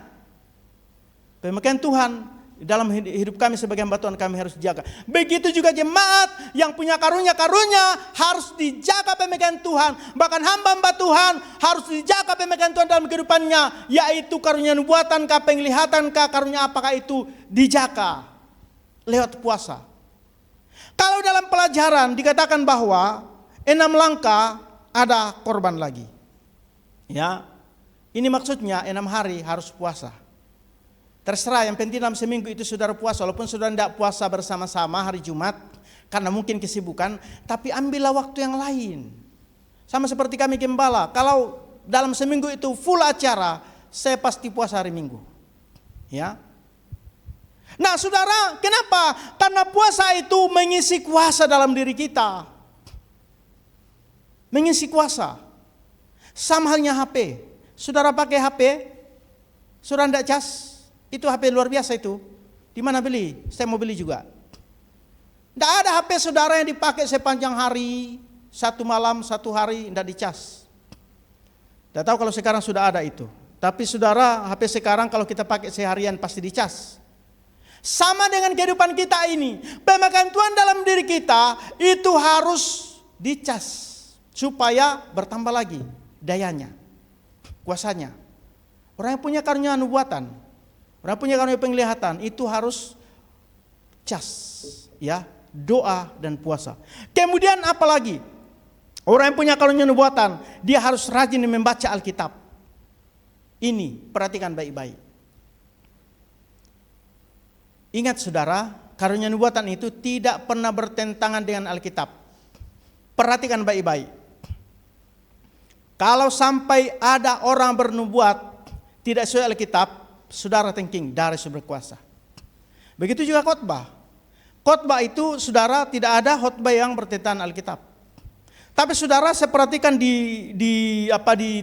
pemakaian Tuhan dalam hidup kami sebagai hamba Tuhan kami harus jaga. Begitu juga jemaat yang punya karunia-karunia harus dijaga pemegang Tuhan. Bahkan hamba-hamba Tuhan harus dijaga pemegang Tuhan dalam kehidupannya. Yaitu karunia nubuatan kah, penglihatan kah, karunia apakah itu dijaga lewat puasa. Kalau dalam pelajaran dikatakan bahwa 6 langkah ada korban lagi. Ya, ini maksudnya 6 hari harus puasa. Terserah, yang penting dalam seminggu itu saudara puasa. Walaupun saudara tidak puasa bersama-sama hari Jumat, karena mungkin kesibukan, tapi ambillah waktu yang lain. Sama seperti kami gembala, kalau dalam seminggu itu full acara, saya pasti puasa hari Minggu. Ya. Nah saudara, kenapa? Karena puasa itu mengisi kuasa dalam diri kita. Mengisi kuasa. Sama halnya HP. Saudara pakai HP, saudara tidak cas. Itu HP luar biasa itu. Di mana beli? Saya mau beli juga. Tidak ada HP saudara yang dipakai sepanjang hari, 1 malam, 1 hari, tidak dicas. Tidak tahu kalau sekarang sudah ada itu. Tapi saudara, HP sekarang kalau kita pakai seharian pasti dicas. Sama dengan kehidupan kita ini. Pemakaian Tuhan dalam diri kita itu harus dicas. Supaya bertambah lagi dayanya, kuasanya. Orang yang punya karunia nubuatan, orang punya karunia penglihatan itu harus cas, ya, doa dan puasa. Kemudian apa lagi? Orang yang punya karunia nubuatan, dia harus rajin membaca Alkitab. Ini perhatikan baik-baik. Ingat saudara, karunia nubuatan itu tidak pernah bertentangan dengan Alkitab. Perhatikan baik-baik. Kalau sampai ada orang bernubuat tidak sesuai Alkitab, saudara thinking Darius berkuasa. Begitu juga khotbah. Khotbah itu saudara tidak ada khotbah yang bertentangan Alkitab. Tapi saudara saya perhatikan di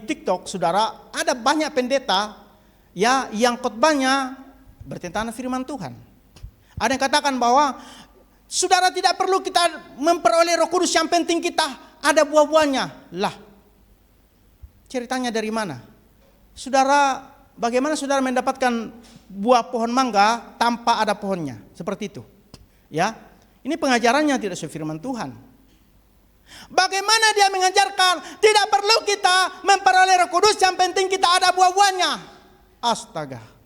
TikTok saudara ada banyak pendeta ya yang khotbahnya bertentangan firman Tuhan. Ada yang katakan bahwa saudara tidak perlu kita memperoleh Roh Kudus, yang penting kita ada buah-buahnya. Lah, ceritanya dari mana? Saudara, bagaimana saudara mendapatkan buah pohon mangga tanpa ada pohonnya? Seperti itu. Ya, ini pengajarannya tidak sesuai firman Tuhan. Bagaimana dia mengajarkan tidak perlu kita memperoleh Roh Kudus, yang penting kita ada buah-buahnya? Astaga.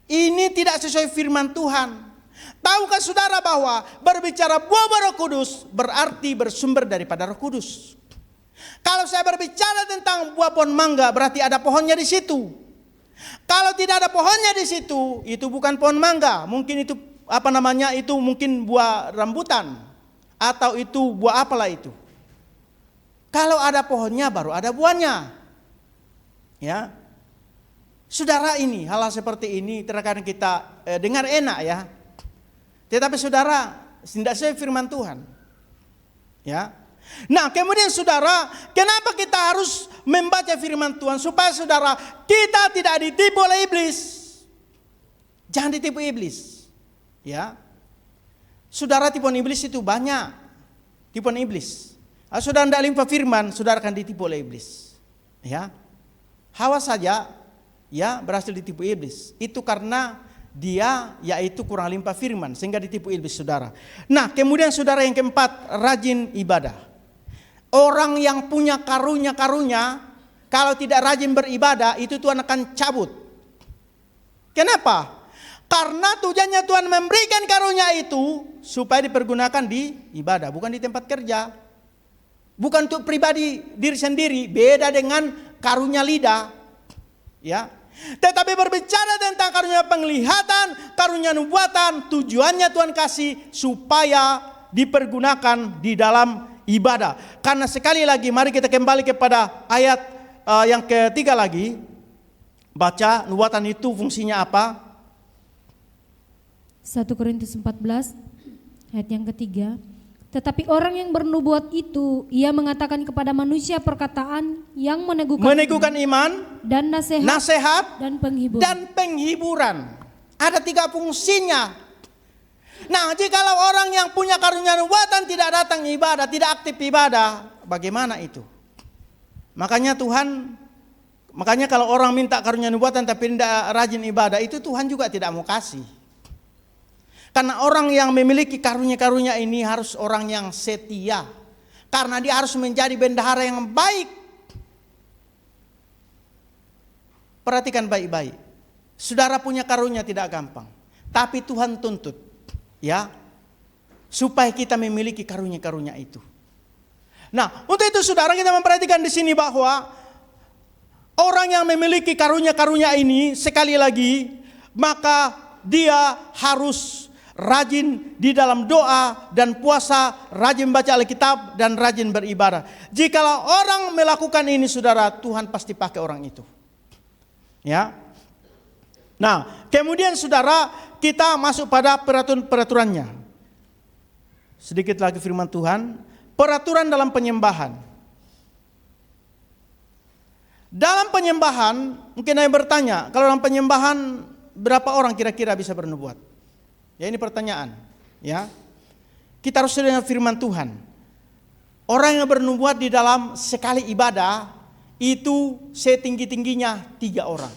Ini tidak sesuai firman Tuhan. Tahukah saudara bahwa berbicara buah-buah Roh Kudus berarti bersumber daripada Roh Kudus? Kalau saya berbicara tentang buah pohon mangga berarti ada pohonnya di situ. Kalau tidak ada pohonnya di situ, itu bukan pohon mangga, mungkin itu itu mungkin buah rambutan atau itu buah apalah itu. Kalau ada pohonnya baru ada buahnya. Ya. Saudara, ini hal-hal seperti ini terkadang kita dengar enak ya. Tetapi saudara, tidak sesuai firman Tuhan. Ya. Nah, kemudian saudara, kenapa kita harus membaca firman Tuhan? Supaya saudara, kita tidak ditipu oleh iblis. Jangan ditipu iblis. Ya. Saudara, tipuan iblis itu banyak. Tipuan iblis. Kalau saudara tidak limpah firman, saudara akan ditipu oleh iblis. Ya. Hawa saja ya berhasil ditipu iblis. Itu karena dia yaitu kurang limpah firman sehingga ditipu iblis, saudara. Nah, kemudian saudara yang keempat, rajin ibadah. Orang yang punya karunia-karunia kalau tidak rajin beribadah, itu Tuhan akan cabut. Kenapa? Karena tujuannya Tuhan memberikan karunia itu supaya dipergunakan di ibadah, bukan di tempat kerja. Bukan untuk pribadi diri sendiri, beda dengan karunia lidah. Ya. Tetapi berbicara tentang karunia penglihatan, karunia nubuatan, tujuannya Tuhan kasih supaya dipergunakan di dalam ibadah. Karena sekali lagi mari kita kembali kepada ayat yang ketiga lagi. Baca, nubuatan itu fungsinya apa? 1 Korintus 14 ayat yang ketiga. Tetapi orang yang bernubuat itu, ia mengatakan kepada manusia perkataan yang meneguhkan iman dan nasihat dan penghiburan. Ada 3 fungsinya. Nah, jikalau orang yang punya karunia nubuatan tidak datang ibadah, tidak aktif ibadah, bagaimana itu? Makanya kalau orang minta karunia nubuatan tapi tidak rajin ibadah, itu Tuhan juga tidak mau kasih. Karena orang yang memiliki karunia-karunia ini harus orang yang setia. Karena dia harus menjadi bendahara yang baik. Perhatikan baik-baik. Saudara punya karunia tidak gampang. Tapi Tuhan tuntut, ya, supaya kita memiliki karunia-karunia itu. Nah, untuk itu saudara, kita memperhatikan di sini bahwa orang yang memiliki karunia-karunia ini sekali lagi, maka dia harus rajin di dalam doa dan puasa, rajin baca Alkitab dan rajin beribadah. Jikalau orang melakukan ini saudara, Tuhan pasti pakai orang itu. Ya. Nah, kemudian saudara, kita masuk pada peraturannya. Sedikit lagi firman Tuhan, peraturan dalam penyembahan. Dalam penyembahan, mungkin ada yang bertanya, kalau dalam penyembahan berapa orang kira-kira bisa bernubuat? Ya, ini pertanyaan. Ya, kita harus dengar firman Tuhan. Orang yang bernubuat di dalam sekali ibadah itu setinggi-tingginya 3 orang.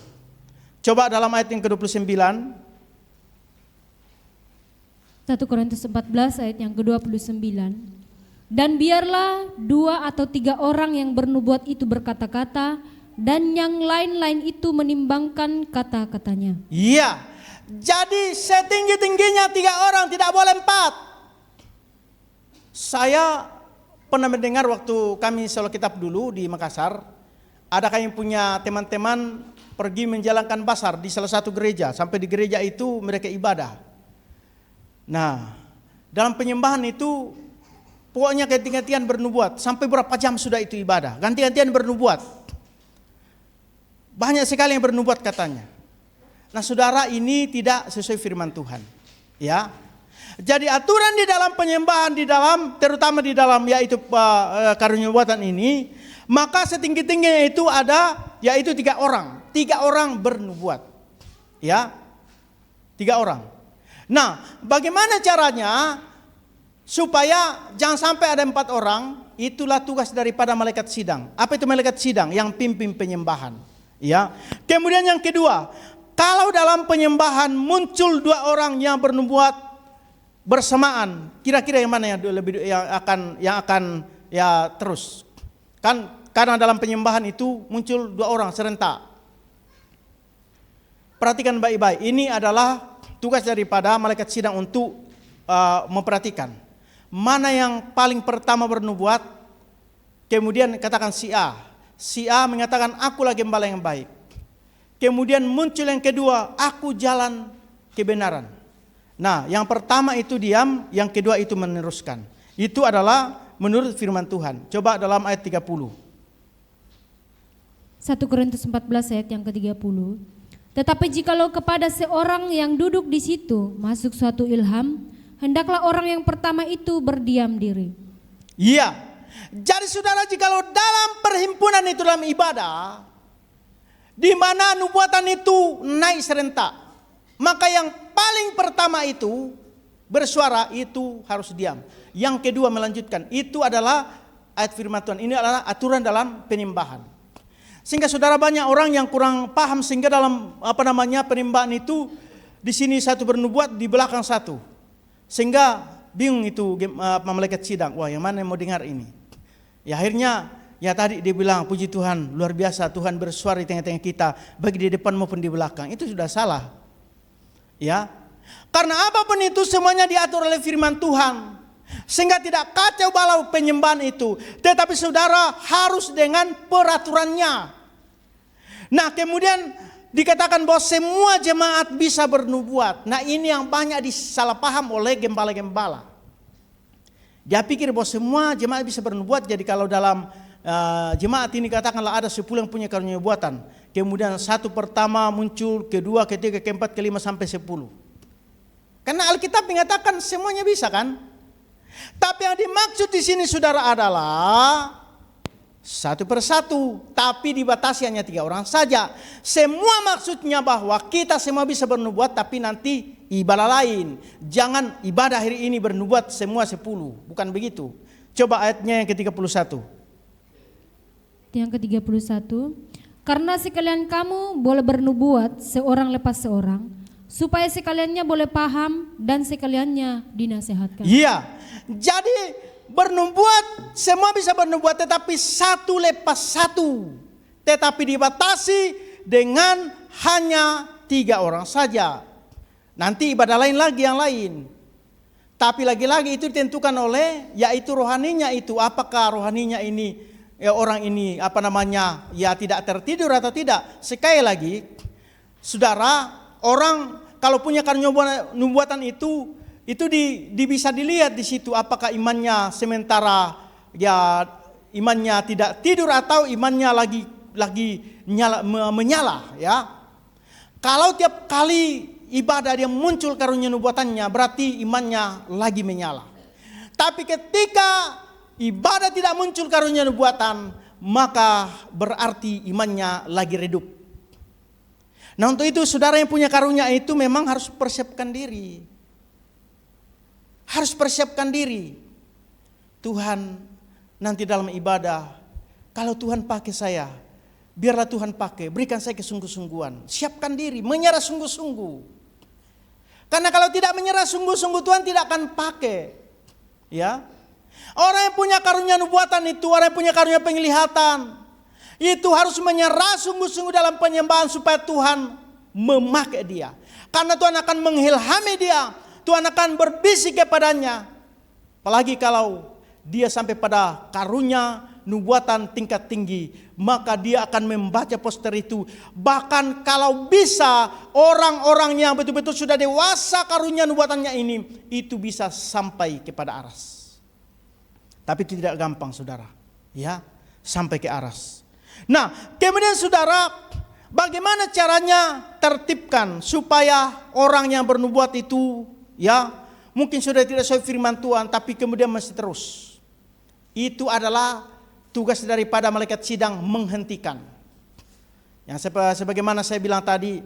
Coba dalam ayat yang ke-29. 1 Korintus 14 ayat yang ke-29. Dan biarlah 2 atau 3 orang yang bernubuat itu berkata-kata, dan yang lain-lain itu menimbangkan kata-katanya. Iya. Jadi setinggi-tingginya 3 orang, tidak boleh 4. Saya pernah mendengar waktu kami sekolah kitab dulu di Makassar, ada kami punya teman-teman pergi menjalankan basar di salah satu gereja. Sampai di gereja itu mereka ibadah. Nah, dalam penyembahan itu pokoknya ganti-gantian bernubuat. Sampai berapa jam sudah itu ibadah, ganti-gantian bernubuat. Banyak sekali yang bernubuat katanya. Nah, saudara, ini tidak sesuai firman Tuhan. Ya. Jadi aturan di dalam penyembahan, terutama di dalam yaitu karunia nubuatan ini, maka setinggi-tingginya itu ada yaitu 3 orang. 3 orang bernubuat. Ya. 3 orang. Nah, bagaimana caranya supaya jangan sampai ada 4 orang? Itulah tugas daripada malaikat sidang. Apa itu malaikat sidang? Yang pimpin penyembahan. Ya. Kemudian yang kedua, kalau dalam penyembahan muncul 2 orang yang bernubuat bersamaan, kira-kira yang mana yang akan terus? Kan karena dalam penyembahan itu muncul 2 orang serentak. Perhatikan baik-baik. Ini adalah tugas daripada malaikat sidang untuk memperhatikan mana yang paling pertama bernubuat. Kemudian katakan si A. Si A mengatakan akulah gembala yang baik. Kemudian muncul yang kedua, aku jalan kebenaran. Nah, yang pertama itu diam, yang kedua itu meneruskan. Itu adalah menurut firman Tuhan. Coba dalam ayat 30. 1 Korintus 14 ayat yang ke-30. Tetapi jikalau kepada seorang yang duduk di situ masuk suatu ilham, hendaklah orang yang pertama itu berdiam diri. Iya. Jadi saudara, jikalau dalam perhimpunan itu dalam ibadah, di mana nubuatan itu naik serentak, maka yang paling pertama itu bersuara itu harus diam. Yang kedua melanjutkan. Itu adalah ayat firman Tuhan. Ini adalah aturan dalam penyembahan. Sehingga saudara, banyak orang yang kurang paham, sehingga dalam penyembahan itu di sini satu bernubuat, di belakang satu. Sehingga bingung itu malaikat sidang. Wah, yang mana yang mau dengar ini? Ya akhirnya ya tadi dia bilang, puji Tuhan, luar biasa Tuhan bersuara di tengah-tengah kita, baik di depan maupun di belakang. Itu sudah salah. Ya. Karena apapun itu semuanya diatur oleh firman Tuhan. Sehingga tidak kacau balau penyembahan itu. Tetapi saudara harus dengan peraturannya. Nah, kemudian dikatakan bahwa semua jemaat bisa bernubuat. Nah, ini yang banyak disalahpaham oleh gembala-gembala. Dia pikir bahwa semua jemaat bisa bernubuat. Jadi kalau dalam jemaat ini katakanlah ada 10 yang punya karunia nubuatan. Kemudian satu pertama muncul, kedua, ketiga, keempat, kelima sampai 10. Karena Alkitab mengatakan semuanya bisa kan? Tapi yang dimaksud di sini saudara adalah satu persatu, tapi dibatasi hanya 3 orang saja. Semua maksudnya bahwa kita semua bisa bernubuat, tapi nanti ibadah lain. Jangan ibadah hari ini bernubuat semua 10, bukan begitu. Coba ayatnya yang ke-31. Yang ke-31. Karena sekalian kamu boleh bernubuat seorang lepas seorang, supaya sekaliannya boleh paham dan sekaliannya dinasehatkan. Iya, jadi bernubuat, semua bisa bernubuat, tetapi satu lepas satu. Tetapi dibatasi dengan hanya 3 orang saja. Nanti ibadah lain lagi yang lain. Tapi lagi-lagi itu ditentukan oleh yaitu rohaninya itu. Apakah rohaninya ini orang ini ya tidak tertidur atau tidak. Sekali lagi, saudara, orang kalau punya karunia nubuatan itu bisa dilihat di situ apakah imannya sementara ya imannya tidak tidur atau imannya lagi menyala ya. Kalau tiap kali ibadah dia muncul karunia nubuatannya, berarti imannya lagi menyala. Tapi ketika ibadah tidak muncul karunia nubuatan, maka berarti imannya lagi redup. Nah, untuk itu saudara yang punya karunia itu memang harus persiapkan diri. Harus persiapkan diri. Tuhan nanti dalam ibadah, kalau Tuhan pakai saya, biarlah Tuhan pakai, berikan saya kesungguh-sungguhan. Siapkan diri, menyerah sungguh-sungguh. Karena kalau tidak menyerah sungguh-sungguh, Tuhan tidak akan pakai. Ya. Orang yang punya karunia nubuatan itu, orang yang punya karunia penglihatan, itu harus menyerah sungguh-sungguh dalam penyembahan supaya Tuhan memakai dia. Karena Tuhan akan mengilhami dia, Tuhan akan berbisik kepadanya. Apalagi kalau dia sampai pada karunia nubuatan tingkat tinggi, maka dia akan membaca poster itu. Bahkan kalau bisa orang-orang yang betul-betul sudah dewasa karunia nubuatannya ini, itu bisa sampai kepada aras. Tapi itu tidak gampang saudara, ya, sampai ke aras. Nah, kemudian saudara, bagaimana caranya tertibkan supaya orang yang bernubuat itu, ya, mungkin sudah tidak sesuai firman Tuhan, tapi kemudian masih terus. Itu adalah tugas daripada malaikat sidang, menghentikan. Yang sebagaimana saya bilang tadi,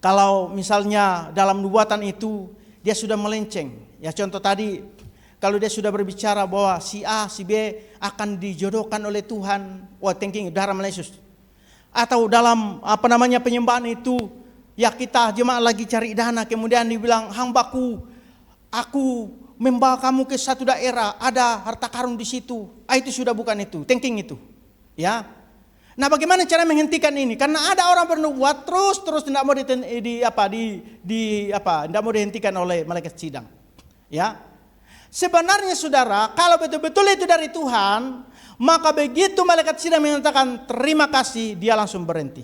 kalau misalnya dalam nubuatan itu dia sudah melenceng, ya contoh tadi, kalau dia sudah berbicara bahwa si A, si B akan dijodohkan oleh Tuhan, wah thinking darah Yesus. Atau dalam penyembahan itu, ya kita jemaat lagi cari dana, kemudian dibilang hambaku, aku membawa kamu ke satu daerah, ada harta karun di situ. Itu sudah bukan itu, thinking itu. Ya. Nah, bagaimana cara menghentikan ini? Karena ada orang bernubuat terus tidak mau tidak mau dihentikan oleh malaikat sidang. Ya. Sebenarnya saudara, kalau betul-betul itu dari Tuhan, maka begitu malaikat sidang mengatakan terima kasih, dia langsung berhenti.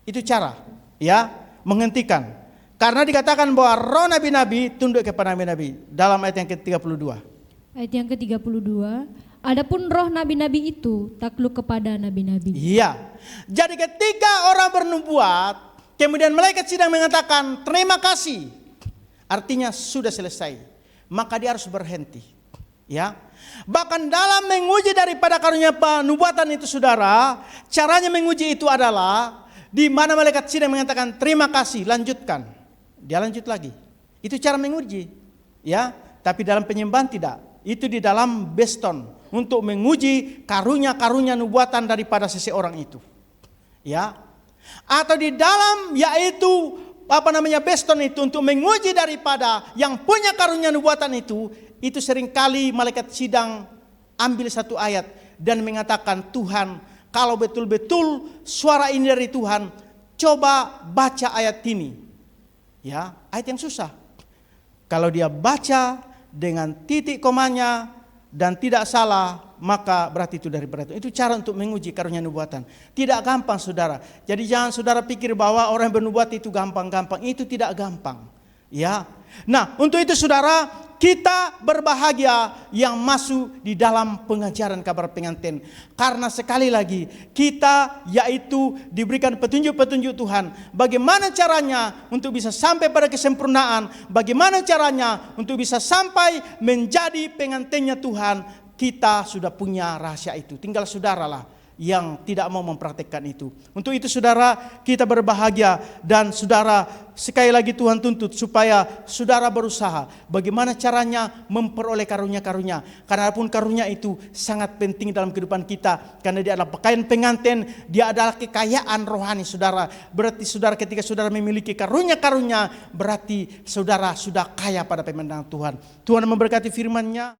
Itu cara, ya, menghentikan. Karena dikatakan bahwa roh nabi-nabi tunduk kepada nabi-nabi dalam ayat yang ke-32. Ayat yang ke-32, adapun roh nabi-nabi itu takluk kepada nabi-nabi. Iya. Jadi ketika orang bernubuat, kemudian malaikat sidang mengatakan terima kasih, artinya sudah selesai, maka dia harus berhenti. Ya. Bahkan dalam menguji daripada karunia penubuatan itu saudara, caranya menguji itu adalah di mana malaikat sidang mengatakan terima kasih, lanjutkan. Dia lanjut lagi. Itu cara menguji. Ya, tapi dalam penyembahan tidak. Itu di dalam beston untuk menguji karunia-karunia nubuatan daripada seseorang itu. Ya. Atau di dalam yaitu beston itu untuk menguji daripada yang punya karunia nubuatan itu seringkali malaikat sidang ambil satu ayat dan mengatakan, Tuhan, kalau betul-betul suara ini dari Tuhan, coba baca ayat ini. Ya, ayat yang susah. Kalau dia baca dengan titik komanya dan tidak salah, maka berarti itu daripada Tuhan. Itu cara untuk menguji karunia nubuatan. Tidak gampang saudara. Jadi jangan saudara pikir bahwa orang yang bernubuat itu gampang-gampang. Itu tidak gampang. Ya. Nah, untuk itu saudara, kita berbahagia yang masuk di dalam pengajaran kabar pengantin. Karena sekali lagi kita yaitu diberikan petunjuk-petunjuk Tuhan. Bagaimana caranya untuk bisa sampai pada kesempurnaan. Bagaimana caranya untuk bisa sampai menjadi pengantinnya Tuhan. Kita sudah punya rahasia itu. Tinggal saudaralah yang tidak mau mempraktekkan itu. Untuk itu saudara, kita berbahagia dan saudara, sekali lagi Tuhan tuntut supaya saudara berusaha bagaimana caranya memperoleh karunia-karunia. Karena pun karunia itu sangat penting dalam kehidupan kita, karena dia adalah pakaian pengantin, dia adalah kekayaan rohani saudara. Berarti saudara, ketika saudara memiliki karunia-karunia, berarti saudara sudah kaya pada pemandangan Tuhan. Tuhan memberkati firman-Nya.